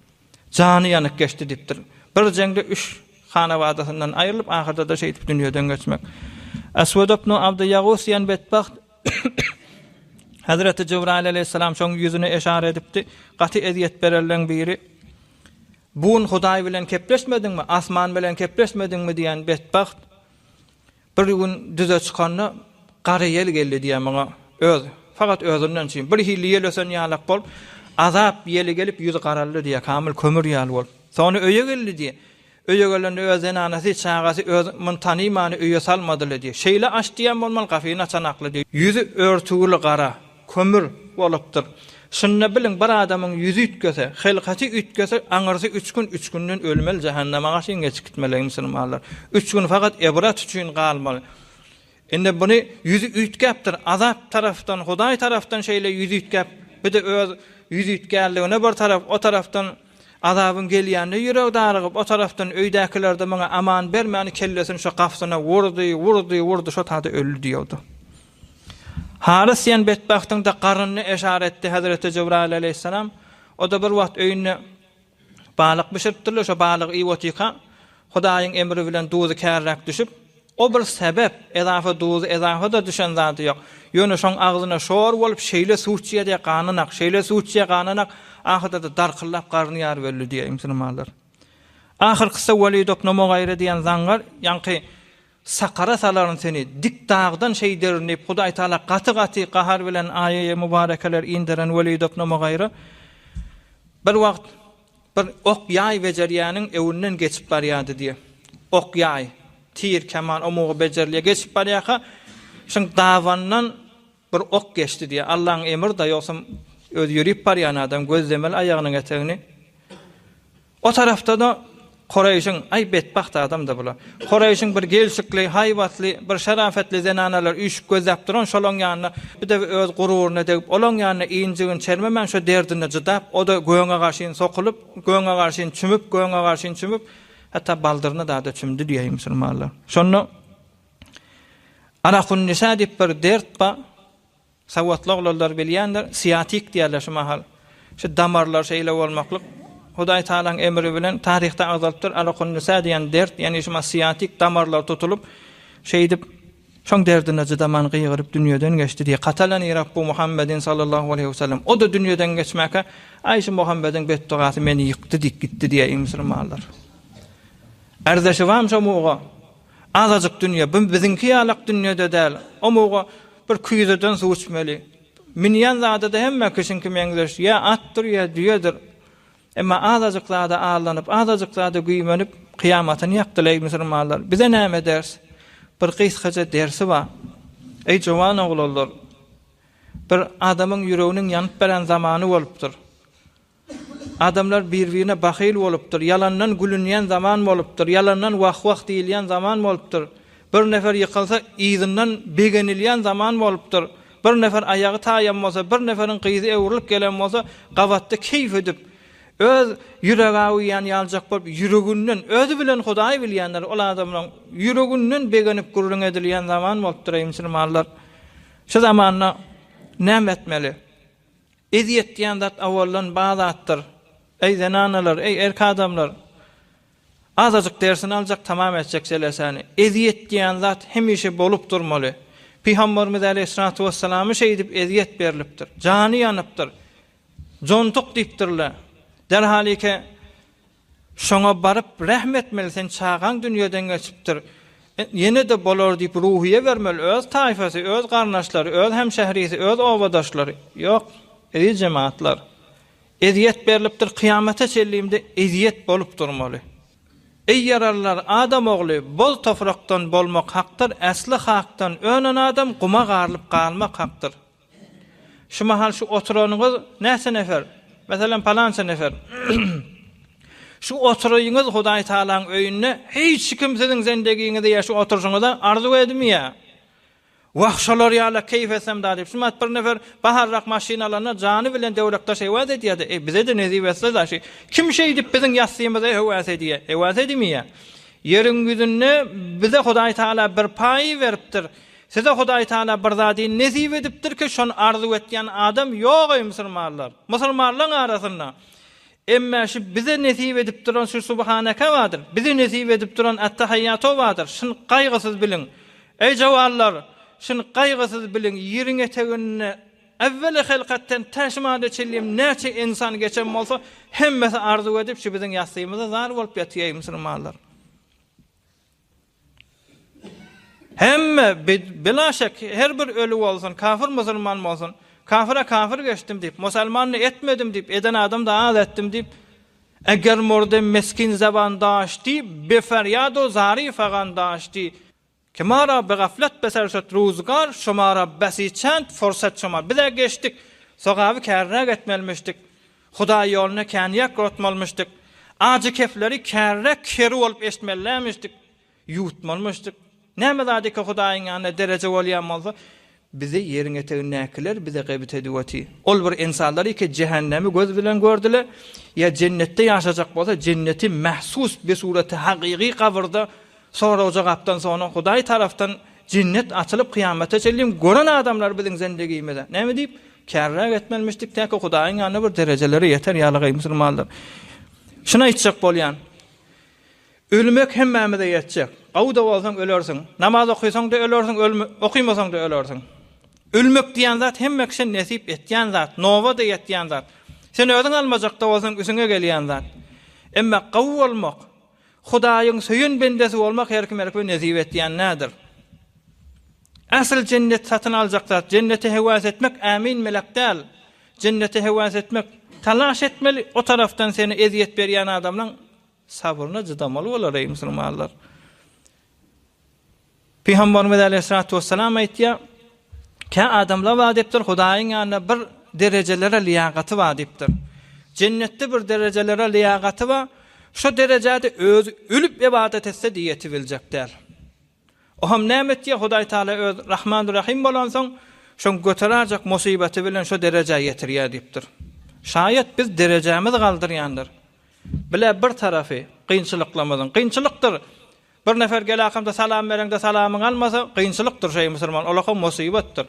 Jany ýanyk geçdi dipdir. Bir jengde 3 hanawadasynyň aýrylyp ahyrda da şeýdip dünýeden geçmek. Aswad ibn Abd Yagûs ýan betbaht Hazreti Cebrail aleyhisselam şoň yüzüne eşare edipdi. Gaty eziyet bererleň biri "Bun Hudaý bilen kepleşmedingmi? Asman bilen kepleşmedingmi?" diýen betbaht bir gün düze çykanda gary ýel geldi diýen maňa öz. Fakat özünden çyn. Bir hili ýelesen ýalak bolup azap ýeli gelip ýüzi garaldy diýe, kamil kömür ýaly bolup. Sonra öýe geldi diýe. Öýe gelende özüň anasy çagasy özüň tanymany öýe salmadyly diýe. Şeýle aç diýen bolmaly, gafiýyna çanakly diýe. Ýüzi örtügili gara, kömür bolupdyr. Şunna bilin bir adamyň ýüzi ütkese, helkaty ütkese, aňyrsy 3 gün 3 günden ölmeli, jahannama gaşyn geçip gitmeli musulmanlar. 3 gün fakat ebrat üçin galmaly. Inde bunu yüzü ütkepdir. Azap taraftan, Hudaý taraftan şeýle yüzü ütkep, bir de öz yüzü ütkelligine bir taraf, o taraftan azabın gelýände ýüreg darygyp, o taraftan öýdäkiler de maňa aman bermäni kellesini şu gafsyna wurdy, şu taýda öldü diýýärdi. Haris ýan betbahtyň da garnyny eşare etdi Hazreti Cebrail aleyhisselam. O da bir wagt öýüne balyk bişiripdirler, şu balyk iwotika Hudaýyň emri bilen duzy kärrak düşüp, o bir sebep, edafa duzy, edafa da düşen zady ýok. Ýöne şoň agzyna şor bolup şeýle suwçyýa diýe ganynak, şeýle suwçyýa ganynak, ahyrda da darkyllap garnyýar belli diýe musulmanlar. Ahyrkysa Walid ibn Mughayra diýen zangar, ýanky sakara salaryň seni dik dağdan şey derinip Hudaý Taala gaty gahar bilen aýaýa mübarekeler indiren Walid ibn Mughayra bir wagt bir ok ýay bejerýäniň ewünden geçip barýardy diýe. Ok ýay, tir, keman, omugy bejerliýe geçip barýaka, şoň dawandan bir ok geçdi diýe. Allahyň emri da ýoksa öz ýürüp barýan adam gözlemel aýagynyň etegini. O tarafta da Qurayşyň ay betbaht adam da bula. Qurayşyň bir gelşikli, haýwatly, bir şarafetli zenanalar üýşüp gözläp duran şolaň ýanyna bir de öz gururuny degip, olaň ýanyna iňjigin çermemen şu derdini jydap, o da göňe garşyn sokulup, göňe garşyn çümüp, hatta baldyryny da çümdi diýýär musulmanlar. Şonu Araqun Nisa diýip bir dert ba, sawatly oglanlar bilýändir, siyatik diýerler şu mahal. Şu damarlar şeýle bolmaklyk Hudaý Taalaň emri bilen taryhda azalypdyr. Araqun Nisa diýen dert, ýani şu siyatik damarlar tutulup şeýdip şoň derdine jydaman gyýgyryp dünýeden geçdi diýe. Qatalany Rabbu Muhammedin sallallahu aleyhi ve sellem. O da dünýeden geçmäke aýşy Muhammedin betdugasy meni ýykdy dik gitdi diýe musulmanlar. Erdeşi wamşa muga azadyk dünýä, bu biziňki ýalak dünýede däl. O muga bir küýzeden suw içmeli. Minýän zada da hemme kişinki meňzeş ýa atdyr ýa düýedir. Emma azadyklada ağlanyp, azadyklada güýmenip kıyamatyny ýakdylar musulmanlar. Bize näme ders? Bir kysgaça dersi bar. Ey jowan oglanlar, bir adamyň ýüreginiň ýanyp beren zamany bolupdyr. Adamlar bir-birine bahyl bolupdyr, yalandan gülünýän zaman bolupdyr, yalandan wah-wah diýilýän zaman bolupdyr. Bir nefer ýykylsa ýygynyň begenilýän zaman bolupdyr. Bir nefer aýagy taýanmasa, bir neferiň gyzy ewrilip gelen bolsa, gawatda keyf edip öz ýüregi ýan ýaljak bolup ýüreginden özü bilen Hudaý bilýänler ol adamlaryň ýüreginden begenip gurrun edilýän zaman bolupdyr musulmanlar. Şu zamanna näme etmeli? Eziyet diýen zat awaldan bazatdyr. Ey zenanalar, ey erk adamlar. Azadyk dersini aljak tamam etjek selesani. Eziyet diýen zat hemişe bolup durmaly. Peygamberimiz Aleyhissalatu vesselam'a şeýdip eziyet berilipdir. Jany ýanypdyr. Jontuk diýipdirler. Derhalike şoňa baryp rahmet melsen çağan dünýeden geçipdir. Yine de bolar diýip ruhiye vermeli, öz taýfasy, öz garnaşlary, öz hemşehrisi, öz owadaşlary. Ýok, ey cemaatlar. Eziyet berilipdir, kıyamete çelliğimde eziyet bolup durmaly. Ey yararlar, adam ogly, bol toprakdan bolmak hakdyr, asly hakdan önen adam guma garlyp galmak hakdyr. Şu mahal şu oturanyňyz näçe nefer? Mesela palança nefer. Şu oturuyuňyz Hudaý Taalaň öýünde hiç kimseniň zendegiňizde ýaşy oturşuňyza arzu edmiýär. Wahşalar ýaly keyf etsem da diýip, şumat bir nefer baharrak maşinalarına jany bilen döwrekdaş hewat edýärdi. Bize de nezip etse da kim şey diýip biziň ýasyýymyza hewat edýär. Hewat edmiýär. Ýeriň güzünde bize Hudaý Taala bir paý beripdir. Size Hudaý Taala bir zady nezip edipdir ki şonu arzu etýän adam ýok ey musulmanlar. Musulmanlaryň arasynda. Emma şu bize nezip edip duran şu subhanaka wadyr. Bize nezip edip duran at-tahiyyatu wadyr. Şunu gaýgysyz bilin. Ey jawallar, şunu gaýgysyz bilin. Ýeriň etegine evveli halkattan taşmada çellim näçe insan geçen bolsa hemmesi arzu edip şu biziň ýasyýymyza zar bolup ýatýar musulmanlar. Hemme bila şek her bir ölü bolsun, kafir musulman bolsun. Kafira kafir geçtim deyip, musulmanı etmedim deyip, eden adam da az ettim deyip, eger morde meskin zaban daşti, beferyado zari fagan daşti, kemara be gaflet beserset ruzgar, şomara besiçent forsat şomar. Bize geçtik, soğavi kärrek etmelmiştik, Hudaý ýoluna känýek gotmalmıştyk, acı kefleri kärrek keri olup eşmellämiştik, ýutmalmıştyk. Näme zady ki Hudaýyň ýanyna derece bolýan bolsa, bize yerin eteğine näkiler, bize gıybet edýäti. Ol bir insanlar ki cehennemi göz bilen gördüler, ya cennette yaşayacak bolsa cenneti mahsus bir sureti haqiqi kabrda sonra o jagapdan sonra Hudaý taraftan cennet açılıp kıyamete çellim gören adamlar biziň zendegimizde. Näme diýip kärrek etmelmişdik täki Hudaýyň ýanyna bir dereceleri yeter ýaly musulmanlar. Şuna içjek bolýan. Ölmek hemmemize yetjek. Gawda bolsaň ölersiň, namaz okuýsaň da ölersiň, okuýmasaň da ölersiň. Ölmek diýen zat hemme kişi nesip etýän zat, nowa da etýän zat. Sen özüň almajakda bolsaň üsüňe gelýän zat. Emma gawy bolmak, Hudaýyň söýün bendesi bolmak her kim nesip etýän nädir? Asl cennet satyn aljak zat, cennete hewas etmek amin melek däl. Cennete hewas etmek talaş etmeli, o taraftan seni eziyet berýän adamlaň sabrına jydamaly bolar ey musulmanlar. Peygamberimiz Aleyhissalatu vesselam aýtdy, "Ka adamlar wagtdypdir Hudaýyň ýanyna bir derejelere liýagaty wagtdypdir. Cennetde bir derejelere liýagaty we şu derejede öz ölüp ibadet etse diýeti biljekdir. O hem näme etdi Hudaý Taala öz Rahmanur Rahim bolansoň, şoň göterajak musibeti bilen şu derejeye ýetirýär diýipdir. Şayet biz derejemiz galdyrýandyr. Bile bir tarafı kıyınçılıklamazın. Kıyınçılıktır. Bir nefer gel akamda salam verende salamın almasa kıyınçılıktır şey musulman. Olaka musibettir.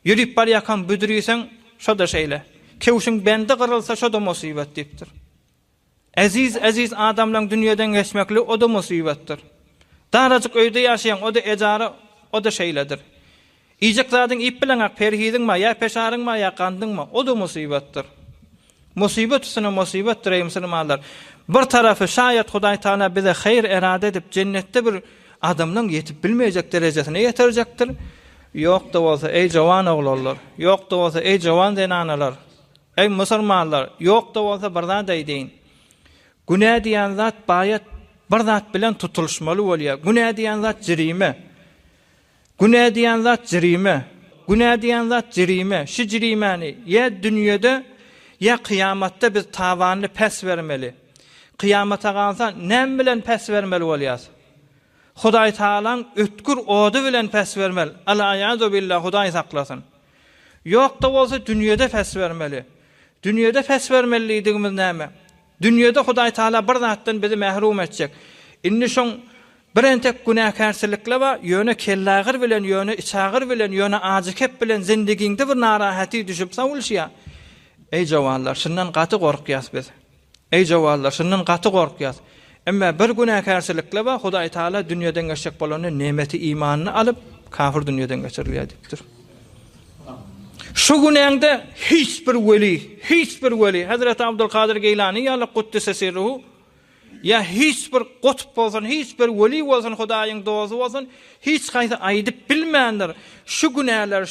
Yürüyüp bar yakan büdürüysen şo da şeyle. Kevşin bende kırılsa şo da musibet deyiptir. Aziz adamlan dünyadan geçmekli o da musibettir. Daracık öyde yaşayan o da ecara o da şeyledir. İyicek zadın ip bilen ak perhidin ma ya peşarın ma ya kandın ma o da musibettir. Musibet üstüne musibettir ey musulmanlar. Bir tarafı şayet Hudaý Taala bize hayır erade edip cennette bir adamdan yetip bilmeyecek derecesine yetirecektir. Yok da olsa ey jawan oglanlar, yok da olsa ey jawan denanalar, ey musulmanlar, yok da olsa birden deyin. Günah diýen zat bayat bir zat bilen tutuluşmaly bolýar. Günah diýen zat jirime. Günah diýen zat jirime. Günah diýen zat jirime. Şu jirimeni ya dünyada ya kıyamatta biz tavanını pes vermeli. Kıyamata kalsa nem bilen pes vermeli olyas. Hudaý Taalaň ötkür odu bilen pes vermeli. Al-ayadu billah Hudaý saklasın. Yok da bolsa dünyada pes vermeli. Dünyada pes vermelidigimiz näme? Dünyada Hudaý Taala bir zatdan bizi mahrum etjek. Inni şoň bir entek günahkarçylykla we ýöne kellagir bilen, ýöne içagir bilen, ýöne ajykep bilen zindigiňde bir narahaty düşüp sawulşýar. Ey jawanlar, şundan gaty gorkýas biz. Ey jawanlar, şundan gaty gorkýas. Emma bir günahkarçylykla we Hudaý Taala dünýäden geçecek bolan nemeti imanını alıp kafir dünýäden geçirilýär diýipdir. Şu günäňde hiç bir weli, Hazrat Abdulkadir Geylani ýa-da Kuddise sirruhu, ya hiç bir kutup bolsun, hiç bir weli bolsun, Hudaýyň dostu bolsun, hiç gaýta aýdyp bilmändir. Şu günäler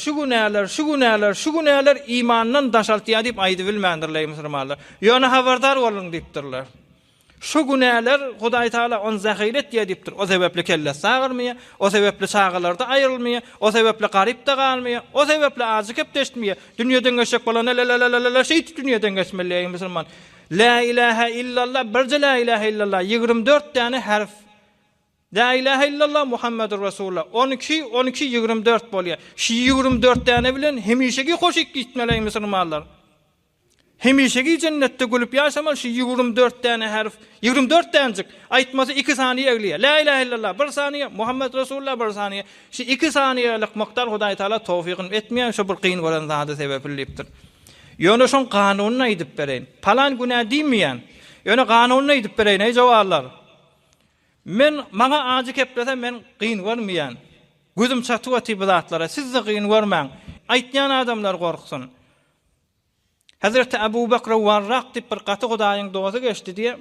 imandan daşaltýar diýip aýdyp bilmändir ey musulmanlar. Ýöne habardar bolun diýipdirler. Şu günäler Hudaý Taala on zahiret diýipdir. O sebäple kelle sagyrmaya, o sebäple çağalarda aýrylmaya, o sebäple garypda galmaya, o sebäple azy kepdeşmeye. Dünýeden geçek bolan şeýt dünýeden geçmeli musulman. La ilahe illallah, birce la ilahe illallah 24 tane harf. La ilahe illallah Muhammedur Resulullah 12 24 bolýar. Şu 24 tane bilen hemişeki hoşik gitmeli musulmanlar. Hemişeki cennette gülüp yaşamal şu 24 tane harf, 24 tanecik aýtmasy 2 saniye egliýär. La ilahe illallah 1 saniye, Muhammed Resulullah 1 saniye. Şu 2 saniyelik maktar Hudaý Taala tawfygyny etmeýän şu bir kyn bolan zady sebäpleipdir. Ýöne şoň kanunyny aýdyp bereýin. Palan günä diýmeýän. Ýöne kanunyny aýdyp bereýin ey jogarlar. Men maňa azy keplese men kyn görmeýän. Gözüm çatyp atyp zatlara siz de kyn görmäň. Aýtýan adamlar gorksun. Hazreti Abu Bakr Warraq dip bir gaty Hudaýyň dogazy geçdi diye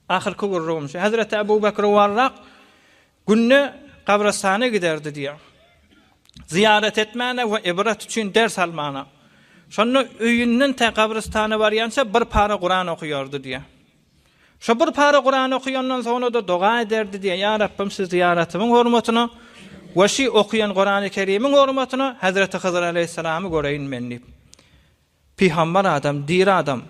ahyrky gurrugmş. Hazreti Abu Bakr Warraq günne kabristana giderdi diye. Ziyaret etmäne we ibret üçin ders almana. Şonu öýünden ta kabristana barýança bir para Kur'an okuyordu diye. Şu bir para Kur'an okuyandan sonra da dua ederdi diye. Ya Rabbim siz ziyaretimiň hormatyna we şi okuyan Kur'an-ı Kerim'iň hormatyna Hazreti Hızır aleyhissalamy göreýin men diýip. Peygamber adam, dir adam.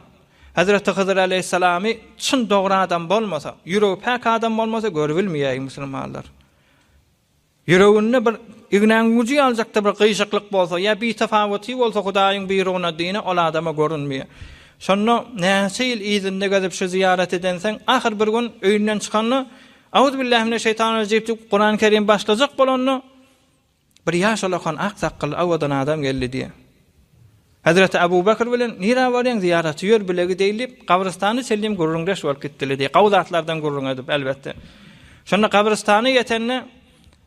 Hazreti Hızır aleyhissalamy çyn dogry adam bolmasa, ýüregi pak adam bolmasa görübilmeýär musulmanlar. Ýüreginde bir ignaňyjy aljakda bir gyşyklyk bolsa, ýa bir tafawaty bolsa Hudaýyň buyrugyna diýine ol adama görünmeýär. Şonu näçe ýyl izinde gezip şu ziyaret edenseň, ahir bir gün öýünden çykany, "Auzu billahi mineşşeytanirracim" diýip Kur'an-ı Kerim başlajak bolany, bir ýaş olakan ak saklyly awadan adam geldi diýe. Hazreti Abu Bakr bilen nira barýan ziyaratçy ýör bilegi deýilip, kabristany selim gurrundaş bolup gitdiler diýe. Gawzatlardan gurrun edip elbetde. Şonu kabristany ýetenne,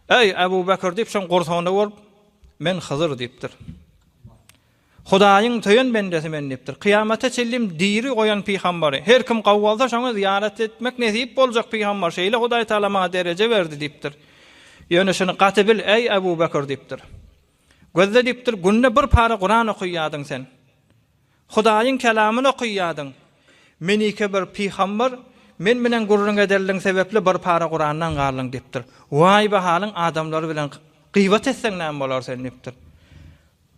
"Ey Abu Bakr" diýip şoň gorsoňda bolup, "Men Hızır" diýipdir. Hudaýyň töýen bendesi men diýipdir. Kıyamata çellim diri goýan peýgamberi. Her kim gawwalsa şoňa ziyaret etmek nesip boljak peýgamber. Şeýle Hudaý Taala maňa derece berdi diýipdir. Ýöne şunu gatybil, "Ey Abu Bakr" diýipdir. Gözde diýipdir, günde bir para Kur'an okuýadyň sen. Hudaýyň kelamyny okuýadyň. Menike bir peýgamber, men bilen gurrun ederliň sebäpli bir para Kur'andan garlyň diýipdir. Wai bahalyň adamlary bilen gıýbat etseň näme bolar sen diýipdir.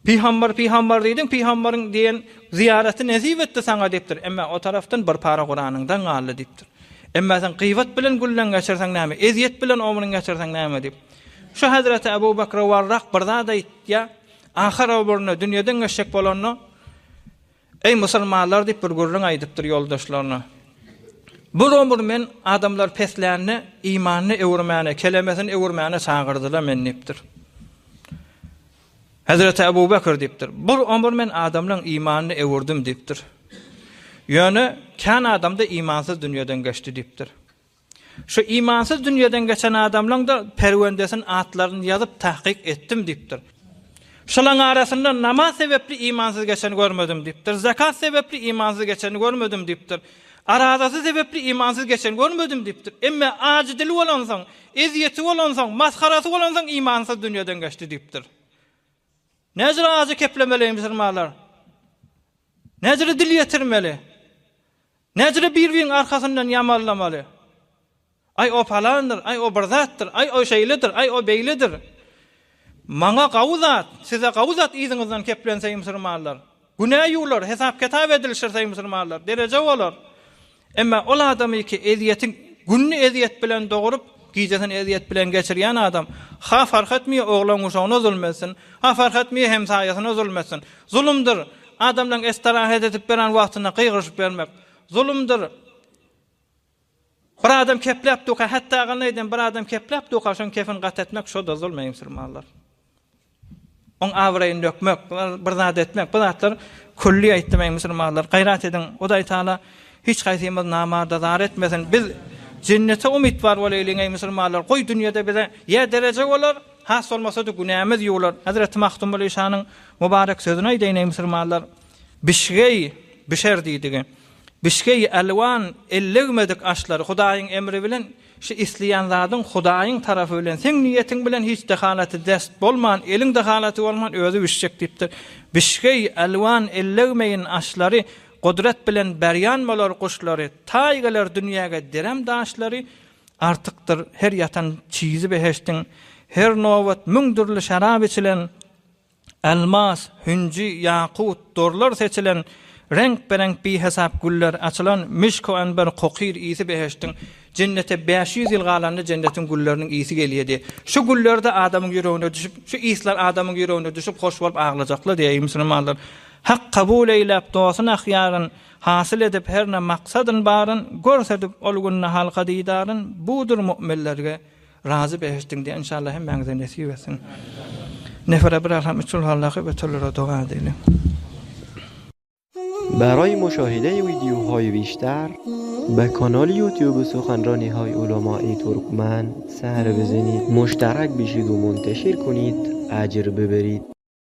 Peýgamber diýdiň, peýgamberiň diýen ziyareti nesip etdi saňa diýipdir. Emma o tarafdan bir para Kur'anyňdan garly diýipdir. Emma sen gıýbat bilen güllen geçirseň näme, eziýet bilen omryň geçirseň näme diýip. Şu Hazreti Abu Bakr Warraq bir zat aýtdy, ahir ömrüne dünýeden geçek bolany, ey musulmanlar diýip bir gurrun aýdypdyr ýoldaşlaryna. Bu ömür men adamlar peslärni imanny öwürmäne, kelemesini öwürmäne çağırdylar men diýipdir. Hazreti Abu Bakr diýipdir. Bu ömür men adamlaryň imanny öwürdüm diýipdir. Ýöne kan adamda imansız dünýeden geçdi diýipdir. Şu imansız dünýeden geçen adamlaryň da perwendesini atlaryny ýazyp tahqiq etdim diýipdir. Şolaň arasynda namaz sebäpli imansız geçeni görmedim diýipdir. Zakat sebäpli imansız geçeni görmedim diýipdir. Arazasy sebäpli imansız geçeni görmedim diýipdir. Emma ajdil bolansaň, eziýeti bolansaň, maskarasy bolansaň imansız dünýeden geçdi diýipdir. Näzire azy keplemeli musulmanlar? Näzire dil ýetirmeli? Näzire bir-biriň arkasyndan ýamallamaly? Ay o falandır, ay o birzatdır, ay o şeýledir, ay o beýledir. Maňa gawzat, size gawzat iziňizden keplense musulmanlar. Günä ýular, hesap kitap edilşirse musulmanlar, derece bolar. Emma ol adamy ki eziýetiň günni eziýet bilen dogurup, giýjesen eziýet bilen geçirýän adam, ha fark etmeýär oglan uşagyna zulmetsin, ha fark etmeýär hemsaýasyna zulmetsin. Zulümdir. Adamlaryň istirahat edip beren wagtyna gıýgyryşyp bermek. Zulümdir. Bir adam keplep doka, hatta ganaýdan bir adam keplep doka, şoň kefin gat etmek şo da zulmeýin musulmanlar. On awraýyn dökmek, bir zat etmek, bu zatlar külli aýtdyň musulmanlar. Gaýrat edin, Hudaý Taala hiç gaýsymyz namarda zar etmesin. Biz cennete umit var bolaylyň ey musulmanlar. Goý dünýede bize ýa derece bolar, has bolmasa da günämiz ýolar. Hazreti Mahtum Şanyň mübarek sözüne aýdyn ey musulmanlar. Bişgey, bişer diýdi. Bişgey alwan ellegmedik aşlary Hudaýyň emri bilen şu isleýän zadyň Hudaýyň tarapy bilen sen niýetiň bilen hiç dehalaty dest bolman, eliň dehalaty bolman özü bişecek diýipdir. Bişgey alwan ellegmeýin aşlary Kudret bilen beryan bolar kuşları, taygalar dünyaga direm daşları artıktır. Her yatan çizi beheştin, her novat müngdürlü şarab içilen, elmas, hünci, yakut, dorlar seçilen, renk berenk bir hesap güller açılan, mişko enber kokir iyisi beheştin, cennete 500 yıl galanlı cennetin güllerinin iyisi geliyedi. Şu güllerde adamın yüreğine düşüp, şu iyisler adamın yüreğine düşüp hoş bolup ağlayacaklar diye Müslümanlar. Hak kabul eylep doğasın ahyarın, hasil edip herne maksadın barın, görsedip olgunna halka didarın, budur mu'minlerge razı beheştin diye inşallah hem bengze nesip etsin. Nefere bir rahmetül Allah'a ve tolera dua edelim. برای مشاهده ویدیوهای بیشتر به کانال یوتیوب سخنرانی های علمای ترکمن سر بزنید، مشترک بشید و منتشر کنید، اجر ببرید.